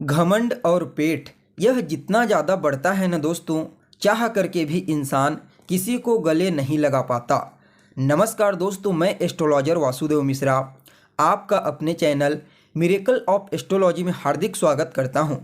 घमंड और पेट यह जितना ज़्यादा बढ़ता है ना दोस्तों, चाह करके भी इंसान किसी को गले नहीं लगा पाता। नमस्कार दोस्तों, मैं एस्ट्रोलॉजर वासुदेव मिश्रा आपका अपने चैनल मिरेकल ऑफ एस्ट्रोलॉजी में हार्दिक स्वागत करता हूं।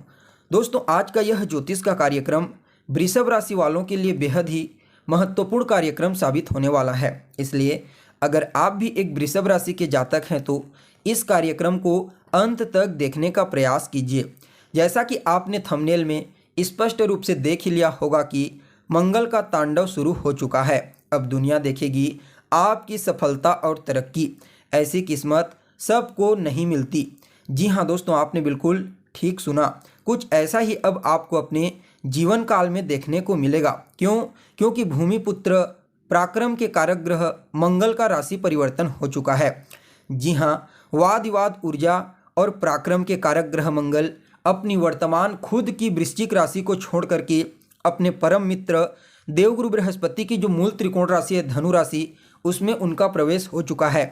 दोस्तों, आज का यह ज्योतिष का कार्यक्रम वृषभ राशि वालों के लिए बेहद ही महत्वपूर्ण कार्यक्रम साबित होने वाला है। इसलिए अगर आप भी एक वृषभ राशि के जातक हैं तो इस कार्यक्रम को अंत तक देखने का प्रयास कीजिए। जैसा कि आपने थंबनेल में स्पष्ट रूप से देख ही लिया होगा कि मंगल का तांडव शुरू हो चुका है। अब दुनिया देखेगी आपकी सफलता और तरक्की। ऐसी किस्मत सबको नहीं मिलती। जी हाँ दोस्तों, आपने बिल्कुल ठीक सुना। कुछ ऐसा ही अब आपको अपने जीवन काल में देखने को मिलेगा। क्योंकि भूमिपुत्र पराक्रम के कारक ग्रह मंगल का राशि परिवर्तन हो चुका है। जी हाँ, वाद विवाद ऊर्जा और पराक्रम के कारक ग्रह मंगल अपनी वर्तमान खुद की वृश्चिक राशि को छोड़ करके अपने परम मित्र देवगुरु बृहस्पति की जो मूल त्रिकोण राशि है धनु राशि, उसमें उनका प्रवेश हो चुका है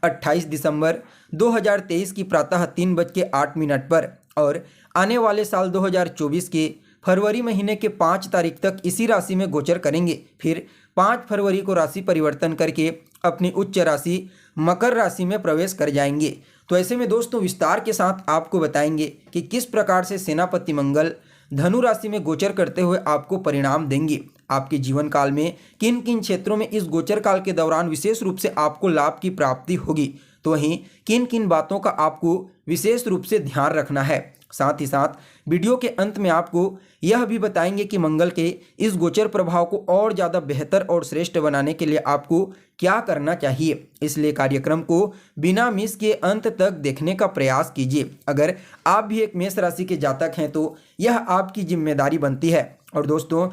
28 दिसंबर 2023 की प्रातः 3:08 पर। और आने वाले साल 2024 के फरवरी महीने के 5 तारीख तक इसी राशि में गोचर करेंगे। फिर 5 फरवरी को राशि परिवर्तन करके अपनी उच्च राशि मकर राशि में प्रवेश कर जाएंगे। तो ऐसे में दोस्तों विस्तार के साथ आपको बताएंगे कि किस प्रकार से सेनापति मंगल धनु राशि में गोचर करते हुए आपको परिणाम देंगे। आपके जीवन काल में किन किन क्षेत्रों में इस गोचर काल के दौरान विशेष रूप से आपको लाभ की प्राप्ति होगी, तो वहीं किन किन बातों का आपको विशेष रूप से ध्यान रखना है। साथ ही साथ वीडियो के अंत में आपको यह भी बताएंगे कि मंगल के इस गोचर प्रभाव को और ज़्यादा बेहतर और श्रेष्ठ बनाने के लिए आपको क्या करना चाहिए। इसलिए कार्यक्रम को बिना मिस के अंत तक देखने का प्रयास कीजिए। अगर आप भी एक मेष राशि के जातक हैं तो यह आपकी जिम्मेदारी बनती है। और दोस्तों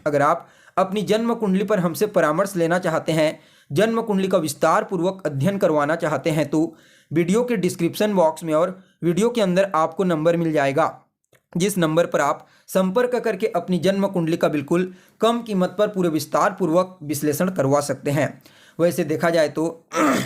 अगर आप अपनी जन्म कुंडली पर हमसे परामर्श लेना चाहते हैं, जन्म कुंडली का विस्तार पूर्वक अध्ययन करवाना चाहते हैं तो वीडियो के डिस्क्रिप्शन बॉक्स में और वीडियो के अंदर आपको नंबर मिल जाएगा, जिस नंबर पर आप संपर्क करके अपनी जन्म कुंडली का बिल्कुल कम कीमत पर पूरे विस्तार पूर्वक विश्लेषण करवा सकते हैं। वैसे देखा जाए तो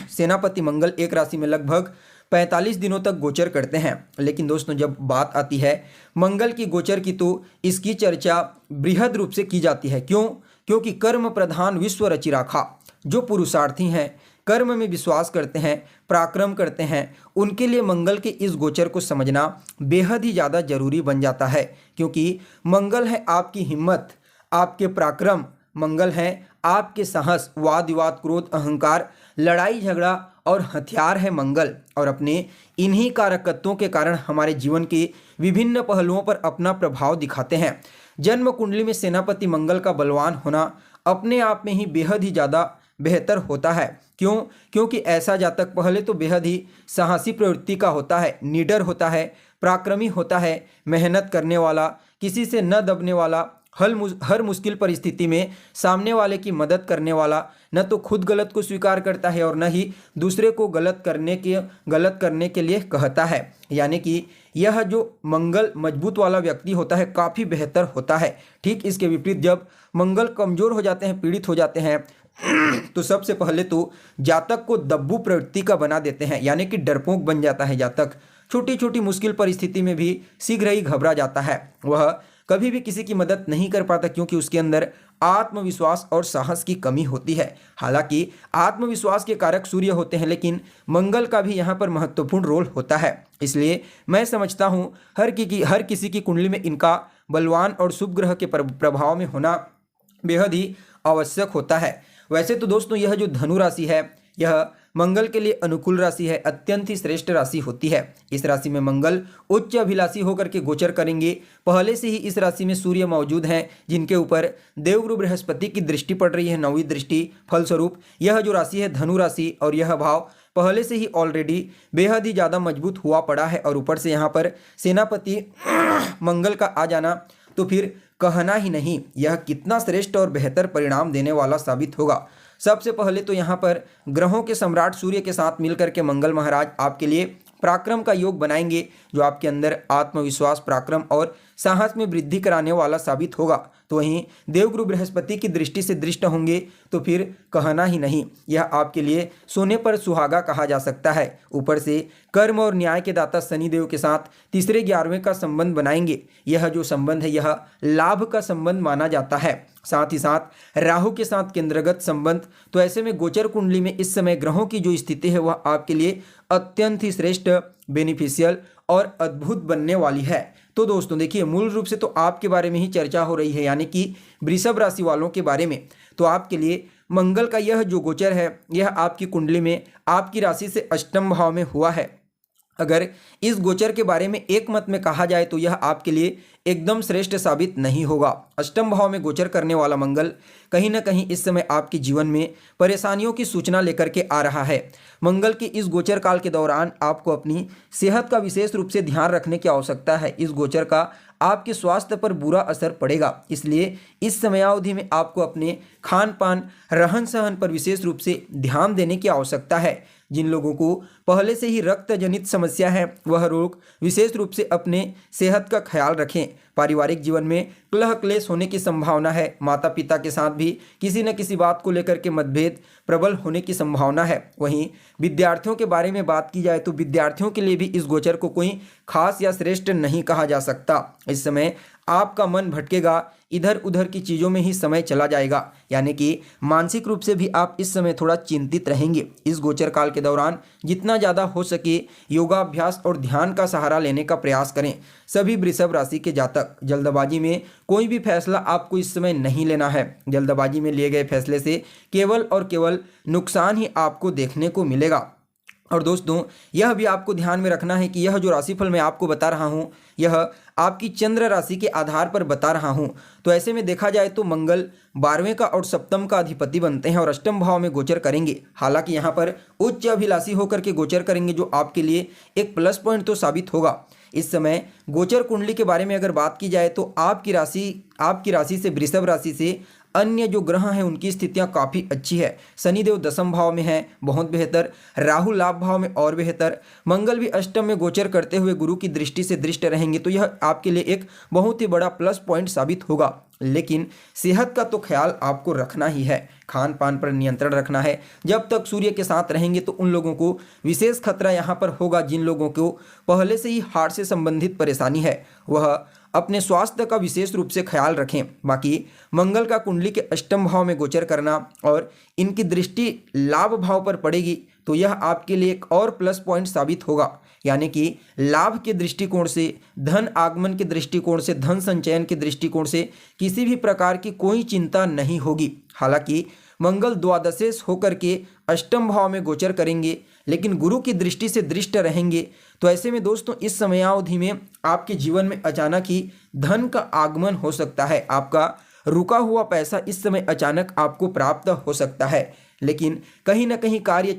सेनापति मंगल एक राशि में लगभग 45 दिनों तक गोचर करते हैं। लेकिन दोस्तों जब बात आती है मंगल की गोचर की तो इसकी चर्चा बृहद रूप से की जाती है। क्योंकि कर्म प्रधान विश्व रचि राखा। जो पुरुषार्थी हैं, कर्म में विश्वास करते हैं, पराक्रम करते हैं, उनके लिए मंगल के इस गोचर को समझना बेहद ही ज़्यादा जरूरी बन जाता है। क्योंकि मंगल है आपकी हिम्मत, आपके पराक्रम, मंगल है आपके साहस, वाद विवाद, क्रोध, अहंकार, लड़ाई झगड़ा और हथियार है मंगल। और अपने इन्हीं कारकत्वों के कारण हमारे जीवन के विभिन्न पहलुओं पर अपना प्रभाव दिखाते हैं। जन्म कुंडली में सेनापति मंगल का बलवान होना अपने आप में ही बेहद ही ज़्यादा बेहतर होता है। क्योंकि ऐसा जातक पहले तो बेहद ही साहसी प्रवृत्ति का होता है, निडर होता है, पराक्रमी होता है, मेहनत करने वाला, किसी से न दबने वाला, हर मुश्किल परिस्थिति में सामने वाले की मदद करने वाला, न तो खुद गलत को स्वीकार करता है और न ही दूसरे को गलत करने के लिए कहता है। यानी कि यह जो मंगल मजबूत वाला व्यक्ति होता है काफ़ी बेहतर होता है। ठीक इसके विपरीत जब मंगल कमज़ोर हो जाते हैं, पीड़ित हो जाते हैं तो सबसे पहले तो जातक को दब्बू प्रवृत्ति का बना देते हैं। यानी कि डरपोक बन जाता है जातक। छोटी छोटी मुश्किल परिस्थिति में भी शीघ्र ही घबरा जाता है। वह कभी भी किसी की मदद नहीं कर पाता क्योंकि उसके अंदर आत्मविश्वास और साहस की कमी होती है। हालांकि आत्मविश्वास के कारक सूर्य होते हैं, लेकिन मंगल का भी यहाँ पर महत्वपूर्ण रोल होता है। इसलिए मैं समझता हूँ हर किसी की कुंडली में इनका बलवान और शुभ ग्रह के प्रभाव में होना बेहद ही आवश्यक होता है। वैसे तो दोस्तों यह जो धनु राशि है यह मंगल के लिए अनुकूल राशि है, अत्यंत ही श्रेष्ठ राशि होती है। इस राशि में मंगल उच्च अभिलाषी होकर के गोचर करेंगे। पहले से ही इस राशि में सूर्य मौजूद हैं, जिनके ऊपर देवगुरु बृहस्पति की दृष्टि पड़ रही है, 9वीं दृष्टि। फलस्वरूप यह जो राशि है धनु राशि, और यह भाव पहले से ही ऑलरेडी बेहद ही ज़्यादा मजबूत हुआ पड़ा है। और ऊपर से यहाँ पर सेनापति मंगल का आ जाना तो फिर कहना ही नहीं, यह कितना श्रेष्ठ और बेहतर परिणाम देने वाला साबित होगा। सबसे पहले तो यहाँ पर ग्रहों के सम्राट सूर्य के साथ मिलकर के मंगल महाराज आपके लिए पराक्रम का योग बनाएंगे, जो आपके अंदर आत्मविश्वास, पराक्रम और साहस में वृद्धि कराने वाला साबित होगा। तो वहीं देवगुरु बृहस्पति की दृष्टि से दृष्ट होंगे तो फिर कहना ही नहीं, यह आपके लिए सोने पर सुहागा कहा जा सकता है। ऊपर से कर्म और न्याय के दाता शनिदेव के साथ तीसरे 11वें का संबंध बनाएंगे। यह जो संबंध है यह लाभ का संबंध माना जाता है। साथ ही साथ राहु के साथ केंद्रगत संबंध। तो ऐसे में गोचर कुंडली में इस समय ग्रहों की जो स्थिति है वह आपके लिए अत्यंत ही श्रेष्ठ, बेनिफिशियल और अद्भुत बनने वाली है। तो दोस्तों देखिए, मूल रूप से तो आपके बारे में ही चर्चा हो रही है, यानी कि वृषभ राशि वालों के बारे में। तो आपके लिए मंगल का यह जो गोचर है यह आपकी कुंडली में आपकी राशि से अष्टम भाव में हुआ है। अगर इस गोचर के बारे में एक मत में कहा जाए तो यह आपके लिए एकदम श्रेष्ठ साबित नहीं होगा। अष्टम भाव में गोचर करने वाला मंगल कहीं ना कहीं इस समय आपके जीवन में परेशानियों की सूचना लेकर के आ रहा है। मंगल के इस गोचर काल के दौरान आपको अपनी सेहत का विशेष रूप से ध्यान रखने की आवश्यकता है। इस गोचर का आपके स्वास्थ्य पर बुरा असर पड़ेगा, इसलिए इस समयावधि में आपको अपने खान पान, रहन सहन पर विशेष रूप से ध्यान देने की आवश्यकता है। जिन लोगों को पहले से ही रक्त जनित समस्या है वह लोग विशेष रूप से अपने सेहत का ख्याल रखें। पारिवारिक जीवन में कलह क्लेश होने की संभावना है। माता पिता के साथ भी किसी न किसी बात को लेकर के मतभेद प्रबल होने की संभावना है। वहीं विद्यार्थियों के बारे में बात की जाए तो विद्यार्थियों के लिए भी इस गोचर को कोई खास या श्रेष्ठ नहीं कहा जा सकता। इस समय आपका मन भटकेगा, इधर उधर की चीज़ों में ही समय चला जाएगा, यानी कि मानसिक रूप से भी आप इस समय थोड़ा चिंतित रहेंगे। इस गोचर काल के दौरान जितना ज़्यादा हो सके योगाभ्यास और ध्यान का सहारा लेने का प्रयास करें। सभी वृषभ राशि के जातक, जल्दबाजी में कोई भी फैसला आपको इस समय नहीं लेना है। जल्दबाजी में लिए गए फैसले से केवल और केवल नुकसान ही आपको देखने को मिलेगा। और दोस्तों यह भी आपको ध्यान में रखना है कि यह जो राशिफल मैं आपको बता रहा हूँ यह आपकी चंद्र राशि के आधार पर बता रहा हूँ। तो ऐसे में देखा जाए तो मंगल 12वें का और सप्तम का अधिपति बनते हैं और अष्टम भाव में गोचर करेंगे। हालांकि यहाँ पर उच्च अभिलाषी होकर के गोचर करेंगे, जो आपके लिए एक प्लस पॉइंट तो साबित होगा। इस समय गोचर कुंडली के बारे में अगर बात की जाए तो आपकी राशि से वृषभ राशि से अन्य जो ग्रह हैं उनकी स्थितियां काफ़ी अच्छी है। शनिदेव दशम भाव में है, बहुत बेहतर। राहु लाभ भाव में और बेहतर। मंगल भी अष्टम में गोचर करते हुए गुरु की दृष्टि से दृष्ट रहेंगे, तो यह आपके लिए एक बहुत ही बड़ा प्लस पॉइंट साबित होगा। लेकिन सेहत का तो ख्याल आपको रखना ही है, खान पान पर नियंत्रण रखना है। जब तक सूर्य के साथ रहेंगे तो उन लोगों को विशेष खतरा यहाँ पर होगा जिन लोगों को पहले से ही हार्ट से संबंधित परेशानी है, वह अपने स्वास्थ्य का विशेष रूप से ख्याल रखें। बाकी मंगल का कुंडली के अष्टम भाव में गोचर करना और इनकी दृष्टि लाभ भाव पर पड़ेगी तो यह आपके लिए एक और प्लस पॉइंट साबित होगा, यानी कि लाभ के दृष्टिकोण से, धन आगमन के दृष्टिकोण से, धन संचयन के दृष्टिकोण से किसी भी प्रकार की कोई चिंता नहीं होगी। हालांकि मंगल द्वादशेश होकर के अष्टम भाव में गोचर करेंगे लेकिन गुरु की दृष्टि से दृष्ट रहेंगे। तो ऐसे में दोस्तों इस समयावधि में आपके जीवन में अचानक ही धन का आगमन हो सकता है। आपका रुका हुआ पैसा इस समय अचानक आपको प्राप्त हो सकता है, लेकिन कहीं ना कहीं कार्य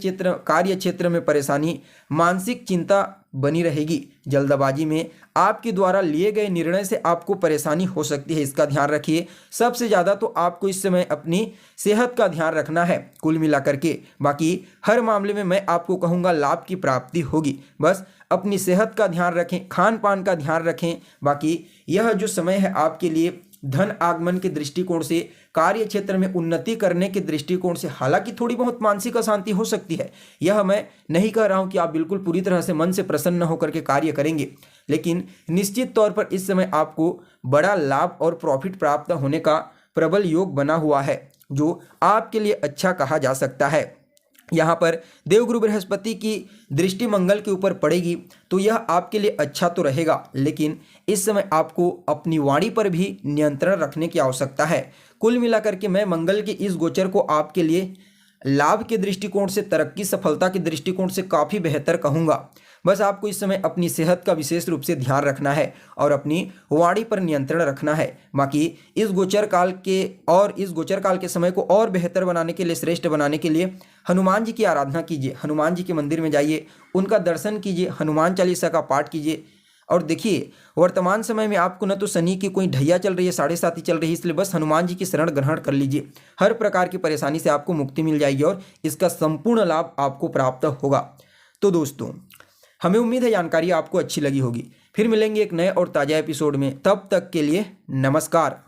क्षेत्र में परेशानी, मानसिक चिंता बनी रहेगी। जल्दबाजी में आपके द्वारा लिए गए निर्णय से आपको परेशानी हो सकती है, इसका ध्यान रखिए। सबसे ज़्यादा तो आपको इस समय अपनी सेहत का ध्यान रखना है कुल मिलाकर के। बाकी हर मामले में मैं आपको कहूँगा लाभ की प्राप्ति होगी। बस अपनी सेहत का ध्यान रखें, खान पान का ध्यान रखें। बाकी यह जो समय है आपके लिए धन आगमन के दृष्टिकोण से, कार्य क्षेत्र में उन्नति करने के दृष्टिकोण से, हालांकि थोड़ी बहुत मानसिक अशांति हो सकती है। यह मैं नहीं कह रहा हूं कि आप बिल्कुल पूरी तरह से मन से प्रसन्न होकर के कार्य करेंगे, लेकिन निश्चित तौर पर इस समय आपको बड़ा लाभ और प्रॉफिट प्राप्त होने का प्रबल योग बना हुआ है, जो आपके लिए अच्छा कहा जा सकता है। यहाँ पर देवगुरु बृहस्पति की दृष्टि मंगल के ऊपर पड़ेगी तो यह आपके लिए अच्छा तो रहेगा, लेकिन इस समय आपको अपनी वाणी पर भी नियंत्रण रखने की आवश्यकता है। कुल मिलाकर के मैं मंगल के इस गोचर को आपके लिए लाभ के दृष्टिकोण से, तरक्की सफलता के दृष्टिकोण से काफ़ी बेहतर कहूँगा। बस आपको इस समय अपनी सेहत का विशेष रूप से ध्यान रखना है और अपनी वाणी पर नियंत्रण रखना है। बाकी इस गोचर काल के समय को और बेहतर बनाने के लिए, श्रेष्ठ बनाने के लिए हनुमान जी की आराधना कीजिए, हनुमान जी के मंदिर में जाइए, उनका दर्शन कीजिए, हनुमान चालीसा का पाठ कीजिए। और देखिए वर्तमान समय में आपको न तो शनि की कोई ढैया चल रही है, 7.5 चल रही है, इसलिए बस हनुमान जी की शरण ग्रहण कर लीजिए। हर प्रकार की परेशानी से आपको मुक्ति मिल जाएगी और इसका संपूर्ण लाभ आपको प्राप्त होगा। तो दोस्तों हमें उम्मीद है जानकारी आपको अच्छी लगी होगी। फिर मिलेंगे एक नए और ताज़ा एपिसोड में, तब तक के लिए नमस्कार।